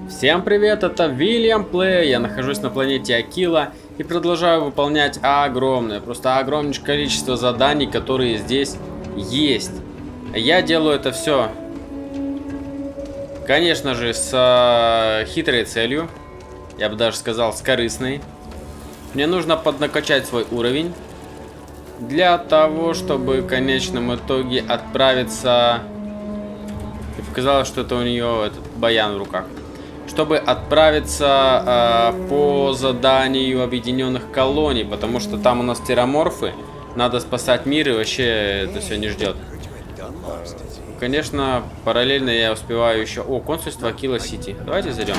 Всем привет, это Вильям Плей, я нахожусь на планете Акила и продолжаю выполнять просто огромнейшее количество заданий, которые здесь есть. Я делаю это все, конечно же, с хитрой целью, я бы даже сказал, с корыстной. Мне нужно поднакачать свой уровень для того, чтобы в конечном итоге отправиться... И показалось, что это у нее этот баян в руках. Чтобы отправиться по заданию объединенных колоний, потому что там у нас терраморфы, надо спасать мир и вообще это все не ждет. Конечно, параллельно я успеваю еще... О, консульство Акила Сити. Давайте зайдем.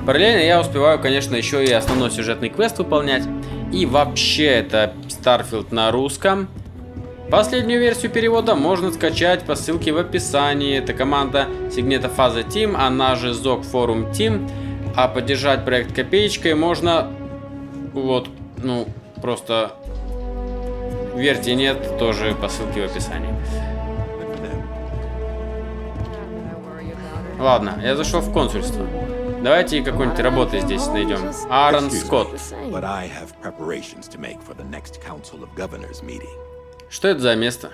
Параллельно я успеваю, конечно, еще и основной сюжетный квест выполнять. И вообще, это Starfield на русском. Последнюю версию перевода можно скачать по ссылке в описании. Это команда Сигнета Фаза Team, она же ZOG Forum Team. А поддержать проект копеечкой можно... Вот, ну, просто... Верьте, нет, тоже по ссылке в описании. Ладно, я зашел в консульство. Давайте какой-нибудь работы здесь найдем. Аарон Скотт. Что это за место?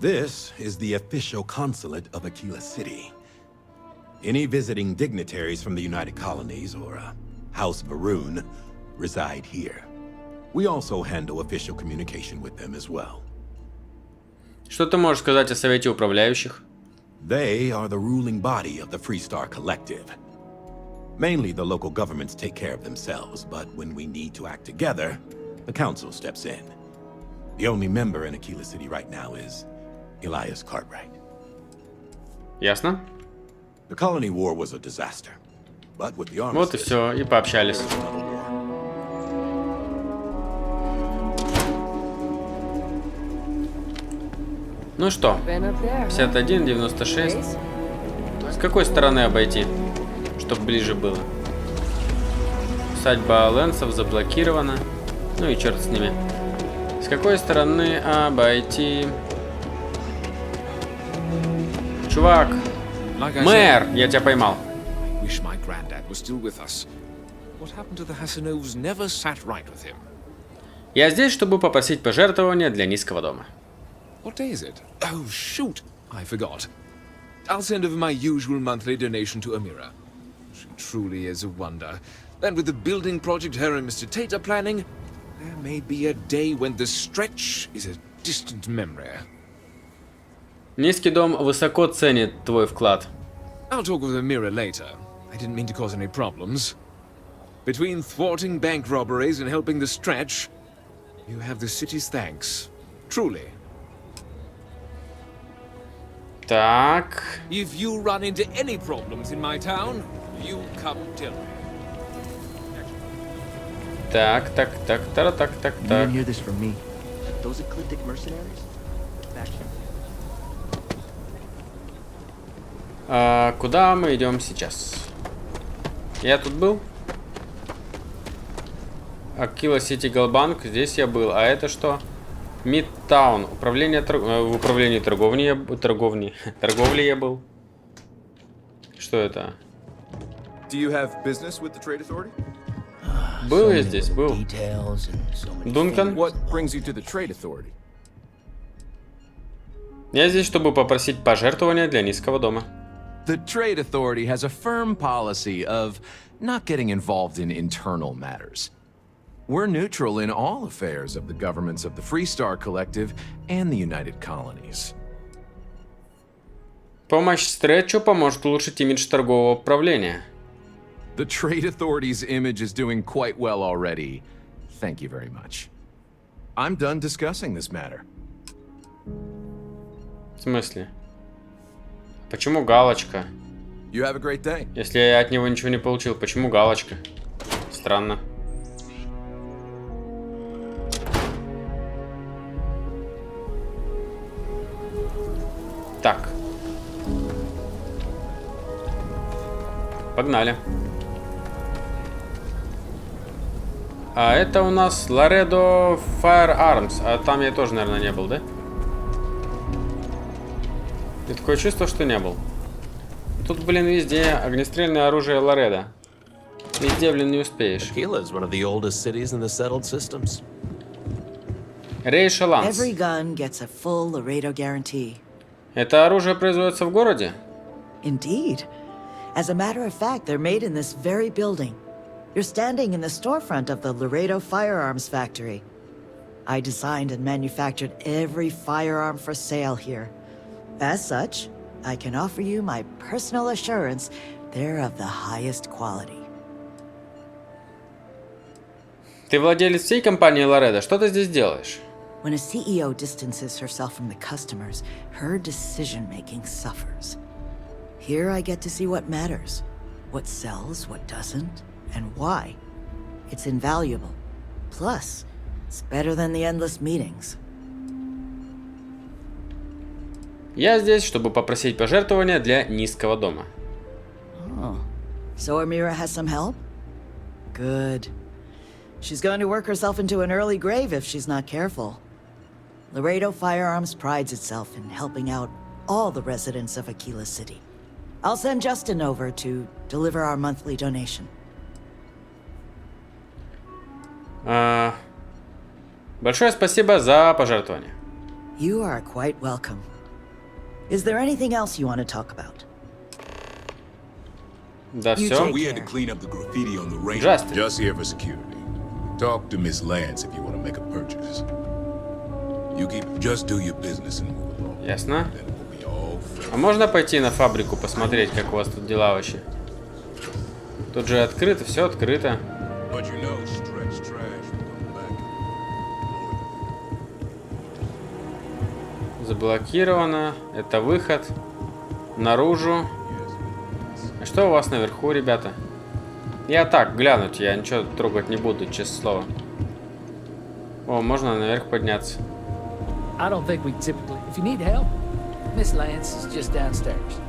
This is the official consulate of Aquila City. Any visiting dignitaries from the United Colonies or House Varun reside here. We also handle official communication with them as well. Что ты можешь сказать о Совете Управляющих? They are the ruling body of the Freestar Collective. Mainly the local governments take care of themselves, but when we need to act together, the council steps in. The only member in Aquila City right now is Elias Cartwright. Ясно? The colony war was a disaster, but with the armistice, Вот и все, и пообщались. there's another war. Ну что, 51, 96. С какой стороны обойти, чтобы ближе было? Усадьба Лэнсов заблокирована. Ну и черт с ними. С какой стороны обойти? Чувак! Мэр! Я тебя поймал. Wish my granddad was still with us. What happened to the Hassanovs never sat right with him. Я здесь, чтобы попросить пожертвования для низкого дома. What day is it? Oh, shoot! I forgot. I'll send over my usual monthly donation to Amira. She truly is a wonder. And with the building project her and Mr. Tate are planning, there may be a day when the stretch is a distant memory. Низкий дом высоко ценит твой вклад. I'll talk with Amira later. I didn't mean to cause any problems. Between thwarting bank robberies and helping the stretch, you have the city's thanks. Truly. Так. If you run into any problems in my town, you come tell me. Так. You didn't hear this from me. Those ecliptic mercenaries? Back here. Куда мы идем сейчас? Я тут был? Акила Сити Галбанк, здесь я был. А это что? Мидтаун. Управление в управлении торговли я был. Что это? Do you have business with the Trade Authority? Был я здесь, был. Дункан? What brings you to the Trade Authority? Я здесь, чтобы попросить пожертвования для низкого дома. The Trade Authority has a firm policy of not getting involved in internal matters. We're neutral in all affairs of the governments of the Freestar Collective and the United Colonies. Помощь Стретчу поможет улучшить имидж торгового управления. The Trade Authority's image is doing quite well already. Thank you very much. I'm done discussing this matter. В смысле? Почему галочка? You have a great day. Если я от него ничего не получил, почему галочка? Странно. Так. Погнали. А это у нас Laredo Firearms. А там я тоже, наверное, не был, да? И такое чувство, что не был. Тут, блин, везде огнестрельное оружие Лоредо. Везде, блин, не успеешь. Aquila is one of the oldest cities in the settled systems. Рейша Ланс. Every gun gets a full Laredo guarantee. Это оружие производится в городе? Indeed. As a matter of fact, they're made in this very building. You're standing in the storefront of the Laredo Firearms Factory. I designed and manufactured every firearm for sale here. As such, I can offer you my personal assurance they're of the highest quality. Ты владелец всей компании Лоредо. Что ты здесь делаешь? When a CEO distances herself from the customers, her decision-making suffers. Here I get to see what matters, what sells, what doesn't, and why. It's invaluable. Plus, it's better than the endless meetings. Я здесь, чтобы попросить пожертвования для низкого дома. Oh. So Amira has some help? Good. She's going to work herself into an early grave if she's not careful. Laredo Firearms prides itself in helping out all the residents of Aquila City. I'll send Justin over to deliver our monthly donation. Большое спасибо за пожертвование. You are quite welcome. Is there anything else you want to talk about? Да You все. take We had to care. clean up the graffiti on the range. Justin. Just here for security. Talk to Miss Lance if you want to make a purchase. Just do your business and move along. Ясно. Then we'll be all А можно пойти на фабрику посмотреть, как у вас тут дела вообще? Тут же открыто, все открыто. But you know, stretch trash will come back. Заблокировано. Это выход. Наружу. А что у вас наверху, ребята? Я так, глянуть, я ничего трогать не буду, честное слово. О, можно наверх подняться. I don't think we typically... If you need help, Miss Lance is just downstairs.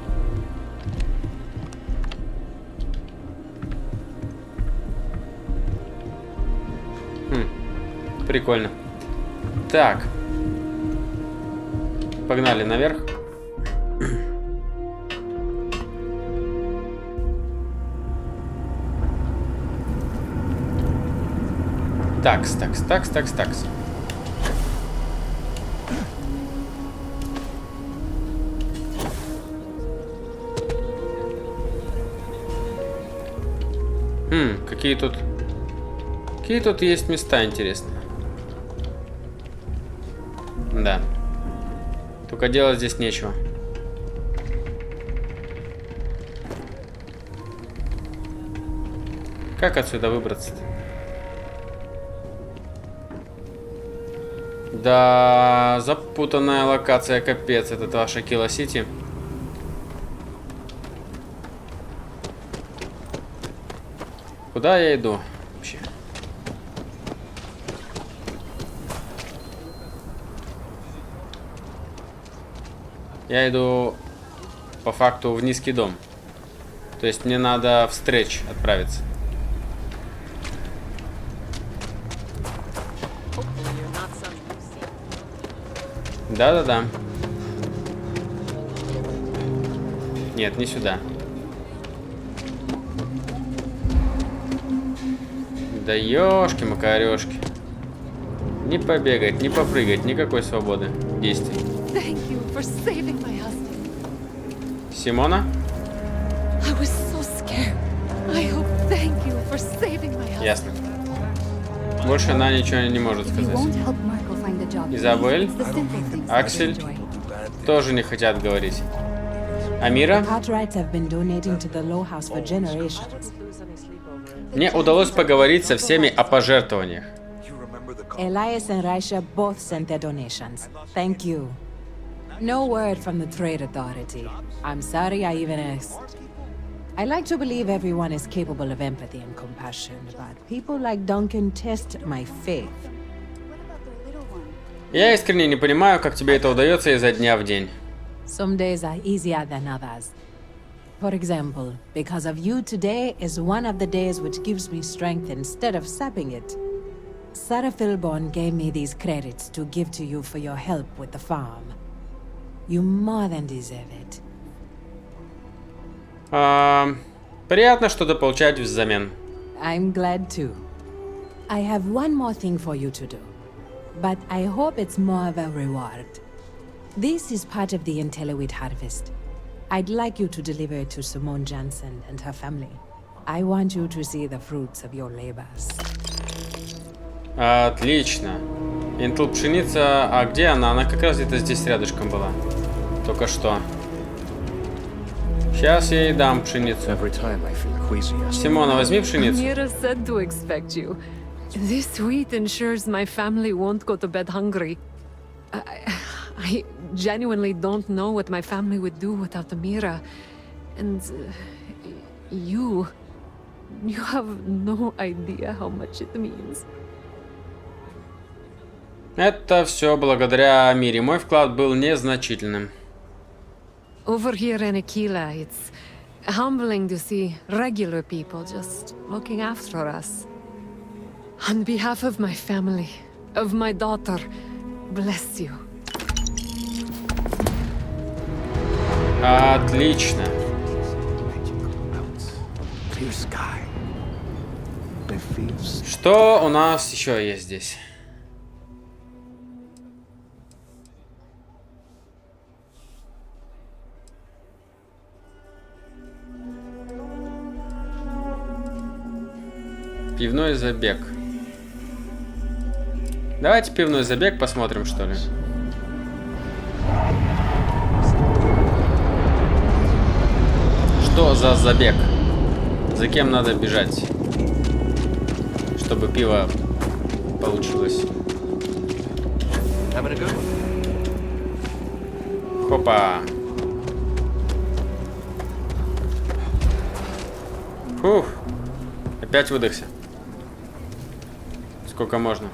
Прикольно. Так. Погнали наверх. Такс. Какие тут есть места интересные. Да. Только делать здесь нечего. Как отсюда выбраться-то? Да, запутанная локация, капец, это ваш Aquila City. Куда я иду вообще? Я иду по факту в низкий дом. То есть мне надо в стретч отправиться. Да-да-да. Нет, не сюда. Да ёшки-макарёшки. Не побегать, не попрыгать, никакой свободы действий. Thank you for saving my husband. Симона? I was so scared. I hope thank you for saving my husband. Ясно. Больше она ничего не может If you сказать. won't help Marco find a job, Изабель, it's the simple things that Аксель I enjoy. тоже не хотят говорить. Амира? Cartwrights have been donating to the Low House for generations. Мне удалось поговорить со всеми о пожертвованиях. Elias and Raisha both sent their donations. Thank you. No word from the Trade Authority. I'm sorry I even asked. I like to believe everyone is capable of empathy and compassion, but people like Duncan test my faith. Я искренне не понимаю, как тебе это удается изо дня в день. Some days are easier than others. For example, because of you, today is one of the days which gives me strength instead of sapping it. Sarah Philborn gave me these credits to give to you for your help with the farm. You more than deserve it. Приятно что-то получать взамен. I'm glad too. I have one more thing for you to do, but I hope it's more of a reward. This is part of the Intellowit harvest. I'd like you to deliver it to Simone Jansen and her family. I want you to see the fruits of your labors. Отлично. Интел пшеница, а где она? Она как раз где-то здесь рядышком была. Только что. Сейчас я ей дам пшеницу. Симона, возьми пшеницу. Mira said to expect you. This wheat ensures my family won't go to bed hungry. I genuinely don't know what my family would do without Amira. And you have no idea how much it means. Это все благодаря Мире. Мой вклад был незначительным. Over here in Aquila, it's humbling to see regular people just looking after us. On behalf of my family, of my daughter, bless you. Отлично. Что у нас еще есть здесь? Пивной забег. Давайте пивной забег посмотрим, что ли. Что за забег? За кем надо бежать, чтобы пиво получилось? Хопа. Фух. Опять выдохся. Сколько можно?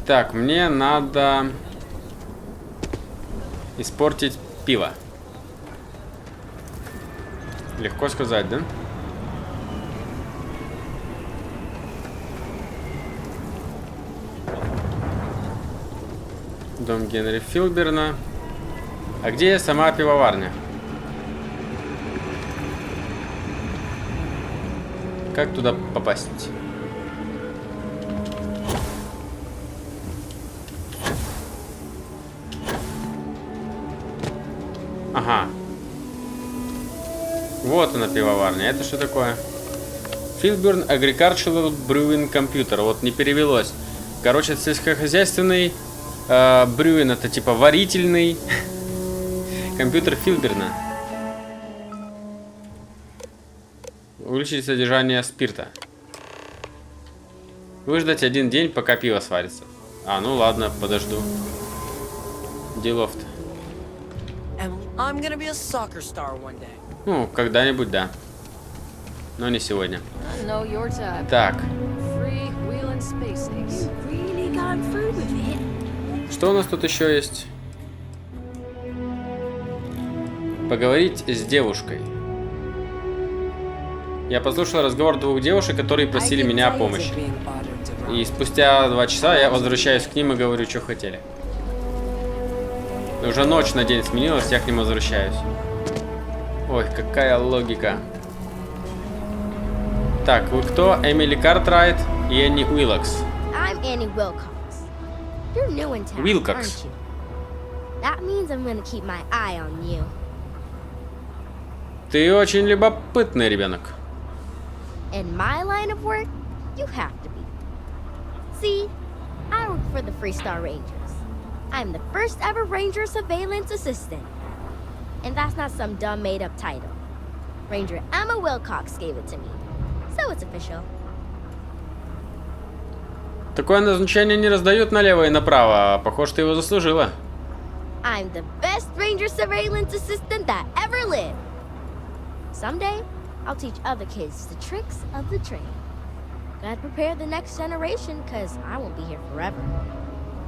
Так, мне надо испортить пиво. Легко сказать, да? Дом Генри Филберна. А где сама пивоварня? Как туда попасть? Ага. Вот она, пивоварня. Это что такое? Fieldburn Agricultural Brewing Computer. Вот не перевелось. Короче, сельскохозяйственный брюин, это типа варительный компьютер Филберна. Увеличить содержание спирта. Выждать 1 день, пока пиво сварится. А, ну ладно, подожду. Делов-то. Ну, когда-нибудь, да. Но не сегодня. Так. Что у нас тут еще есть? Поговорить с девушкой. Я послушал разговор 2 девушек, которые просили меня о помощи. И спустя 2 часа я возвращаюсь к ним и говорю, что хотели. Уже ночь на день сменилась, я к ним возвращаюсь. Ой, какая логика. Так, вы кто? Эмили Картрайт и Энни Уилкокс. Уилкокс. Ты очень любопытный ребенок. In my line of work, you have to be. See, I work for the Freestar Rangers. I'm the first ever Ranger Surveillance Assistant. And that's not some dumb made-up title. Ranger Emma Wilcox gave it to me. So it's official. Такое назначение не раздают налево и направо, а похоже, ты его заслужила. I'm the best Ranger Surveillance Assistant that ever lived. Someday, I'll teach other kids the tricks of the trade. Gotta prepare the next generation, cause I won't be here forever.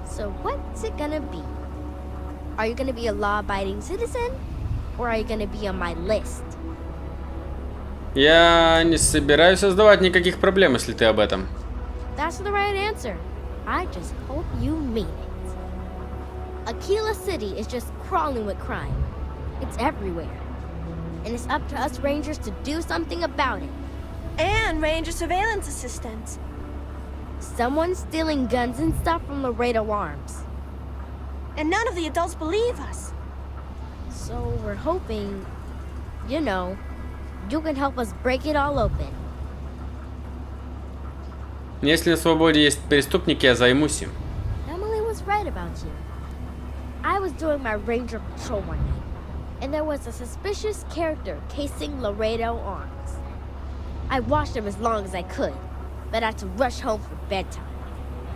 So what's it gonna be? Are you gonna be a law-abiding citizen? Or are you gonna be on my list? Я не собираюсь создавать никаких проблем, если ты об этом. That's the right answer. I just hope you mean it. Aquila City is just crawling with crime. It's everywhere. And it's up to us Rangers to do something about it. And Ranger surveillance assistants. Someone's stealing guns and stuff from Laredo Arms. And none of the adults believe us. So we're hoping, you know, you can help us break it all open. Если на свободе есть преступники, я займусь им. Emily was right about you. I was doing my ranger patrol one night, and there was a suspicious character casing Laredo Arms. I watched him as long as I could, but I had to rush home for bedtime.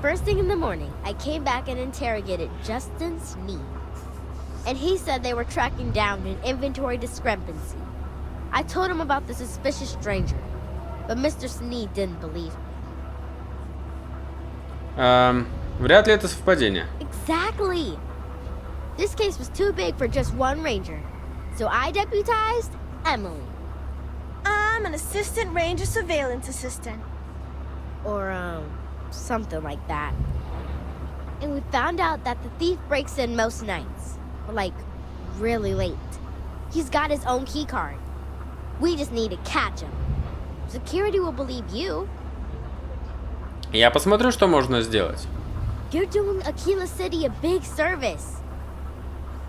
First thing in the morning, I came back and interrogated Justin Sneed. And he said they were tracking down an inventory discrepancy. I told him about the suspicious stranger, but Mr. Sneed didn't believe me. Вряд ли это совпадение. Exactly! This case was too big for just one ranger, so I deputized Emily. I'm an assistant ranger surveillance assistant. Or, something like that. And we found out that the thief breaks in most nights. Like, really late. He's got his own key card. We just need to catch him. Security will believe you. Я посмотрю, что можно сделать. You're doing Aquila City a big service.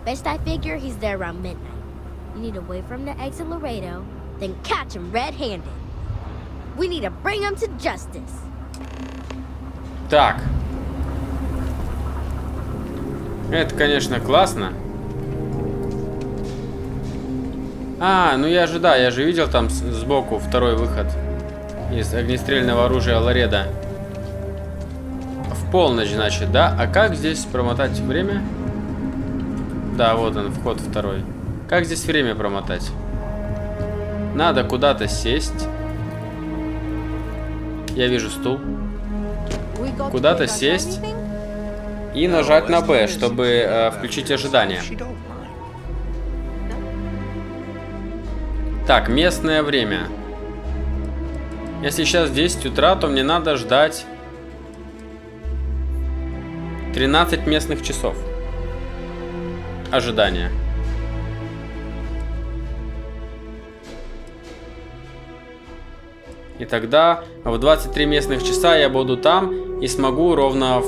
Best I figure he's there around midnight. You need to wait for him to exit Laredo, then catch him red-handed. We need to bring him to justice. Так. Это, конечно, классно. Ну я же видел там сбоку второй выход из огнестрельного оружия Ларедо. В полночь, значит, да? А как здесь промотать время? Да, вот он, вход второй. Как здесь время промотать? Надо куда-то сесть. Я вижу стул. Куда-то сесть и нажать на Б, чтобы включить ожидание. Так, местное время. Если сейчас 10 утра, то мне надо ждать 13 местных часов ожидания. И тогда в 23 местных часа я буду там и смогу ровно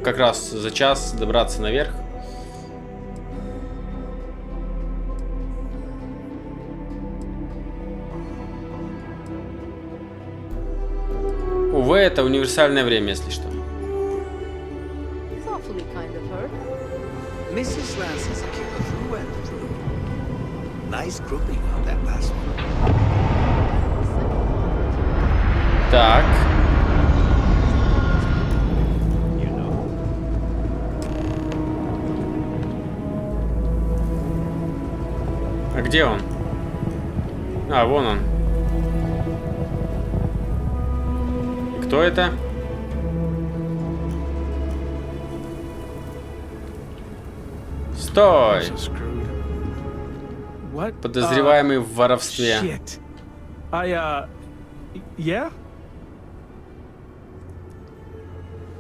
как раз за час добраться наверх. Увы, это универсальное время, если что. Mrs. Lance is a killer through and through. Nice grouping on that last one. Так. А где он? А, вон он. И кто это? Стой! Подозреваемый в воровстве.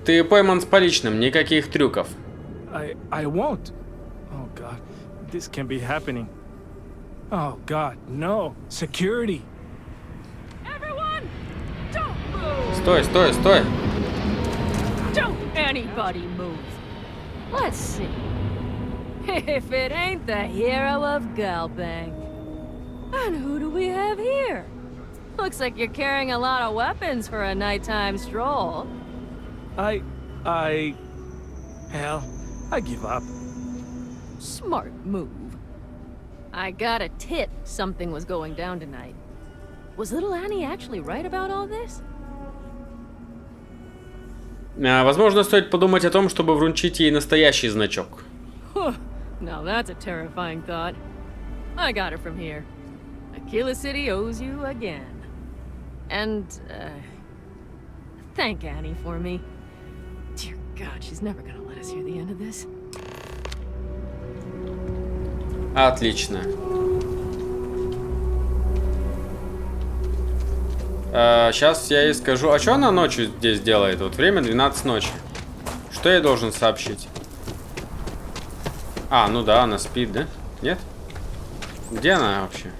Ты пойман с поличным, никаких трюков. I won't. Oh God, this can't be happening. Oh God, no. Security. Everyone, don't move. Стой, стой, стой. Don't anybody move. Let's see. If it ain't the hero of Galbank. And who do we have here? Looks like you're carrying a lot of weapons for a nighttime stroll. Hell, I give up. Smart move. I got a tip something was going down tonight. Was little Annie actually right about all this? Возможно, стоит подумать о том, чтобы вручить ей настоящий значок. Now that's a terrifying thought. I got it from here. Aquila City owes you again. And, thank Annie for me. Dear God, she's never gonna let us hear the end of this. Отлично. Сейчас я ей скажу. А что она ночью здесь делает? Вот время 12 ночи. Что я должен сообщить? А, ну да, она спит, да? Нет? Где она вообще?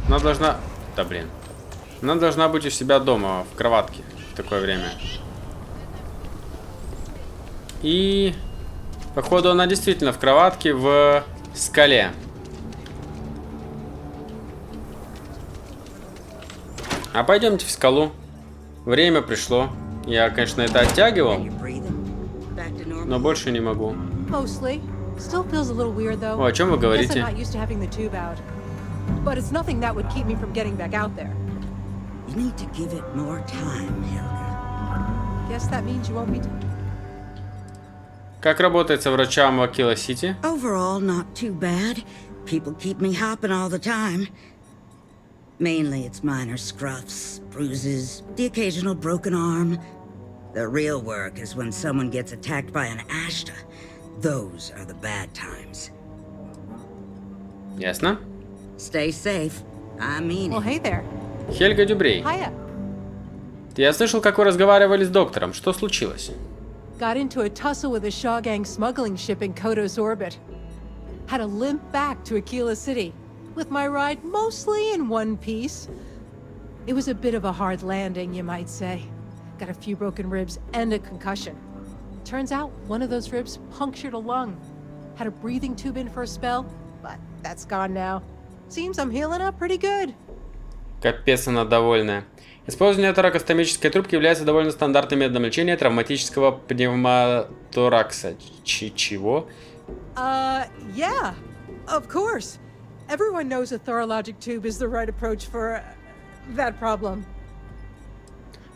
Она должна... Да блин. Она должна быть у себя дома, в кроватке, в такое время. И... Походу, она действительно в кроватке в скале. А пойдемте в скалу. Время пришло. Я, конечно, это оттягивал, но больше не могу. Mostly. Still feels a little weird though. О, о чем вы Guess I'm говорите? not used to having the tube out. But it's nothing that would keep me from getting back out there. You need to give it more time, Helga. Guess that means you won't be. Как работается врачам в Акила-Сити? Overall, not too bad. People keep me hopping all the time. Mainly it's minor scruffs, bruises, the occasional broken arm. The real work is when someone gets attacked by an Ashta. Those are the bad times. Ясно. Stay safe. I mean Well, hey there. Хельга Дюбрей. Hiya. Я слышал, как вы разговаривали с доктором. Что случилось? Got into a tussle with a Shaw Gang smuggling ship in Kodos orbit. Had to limp back to Aquila City, with my ride mostly in one piece. It was a bit of a hard landing, you might say. Got a few broken ribs and a concussion. Turns out one of those ribs punctured a lung. Had a breathing tube in for a spell, but that's gone now. Seems I'm healing up pretty good. Капец, она довольная. Использование торакостомической трубки является довольно стандартным методом лечения травматического пневмоторакса. Чего? Yeah, of course. Everyone knows a thorologic tube is the right approach for that problem.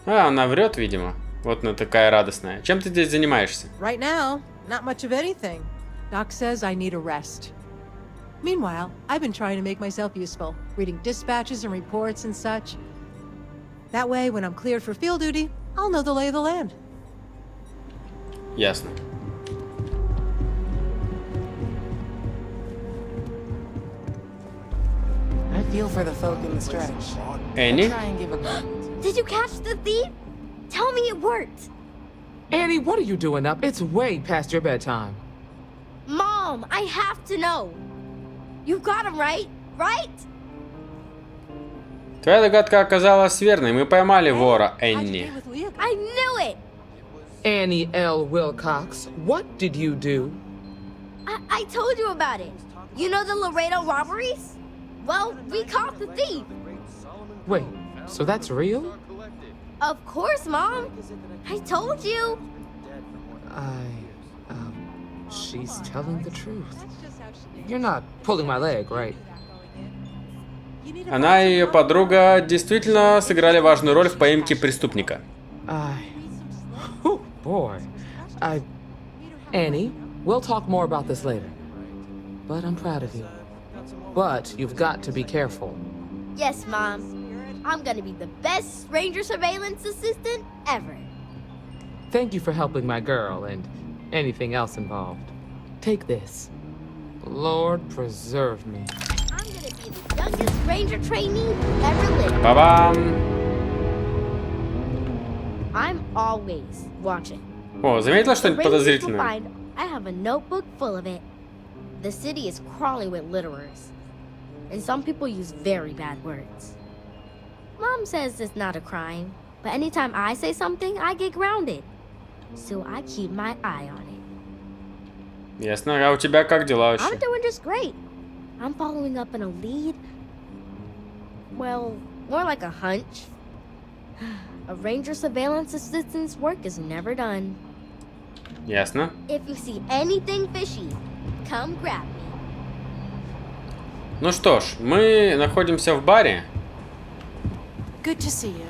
А, она врет, видимо. Вот она такая радостная. Чем ты здесь занимаешься? Right now, not much of anything. Doc says I need a rest. Meanwhile, I've been trying to make myself useful, reading dispatches and reports and such. That way, when I'm cleared for field duty, I'll know the lay of the land. Ясно. I feel for the folk in the stretch. Annie? Try and give a... Did you catch the thief? Tell me it worked. Annie, what are you doing up? It's way past your bedtime. Mom, I have to know. You got him right? Right? Твоя догадка оказалась верной. Мы поймали вора, Энни. I knew it. Annie L. Wilcox, what did you do? I told you about it. You know the Laredo robberies? Well, we caught the thief. Wait, so that's real? Of course, Mom. I told you. She's telling the truth. You're not pulling my leg, right? Она и ее подруга действительно сыграли важную роль в поимке преступника. Boy. Annie, we'll talk more about this later. But I'm proud of you. But you've got to be careful. Yes, Mom. I'm gonna be the best ranger surveillance assistant ever. Thank you for helping my girl and anything else involved. Take this. Lord preserve me. I'm gonna be the youngest ranger trainee ever lived. Ба-бам! I'm always watching. О, заметила The что-нибудь rangers will подозрительное? find I have a notebook full of it. The city is crawling with litterers. And some people use very bad words. Mom says it's not a crime, but anytime I say something, I get grounded. So I keep my eye on it. Ясно. А у тебя как дела вообще? I'm doing just great. I'm following up on a lead. Well, more like a hunch. A ranger surveillance assistant's work is never done. Ясно. If you see anything fishy, come grab me. Ну что ж, мы находимся в баре. Good to see you.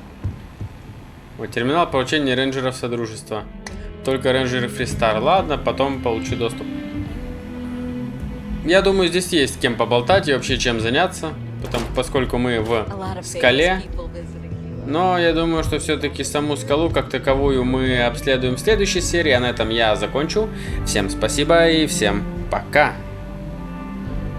Вот терминал получения рейнджеров Содружества. Только рейнджеры Фристар. Ладно, потом получу доступ. Я думаю, здесь есть с кем поболтать и вообще чем заняться, поскольку мы в скале. Но я думаю, что все-таки саму скалу как таковую мы обследуем в следующей серии. А на этом я закончу. Всем спасибо и всем пока.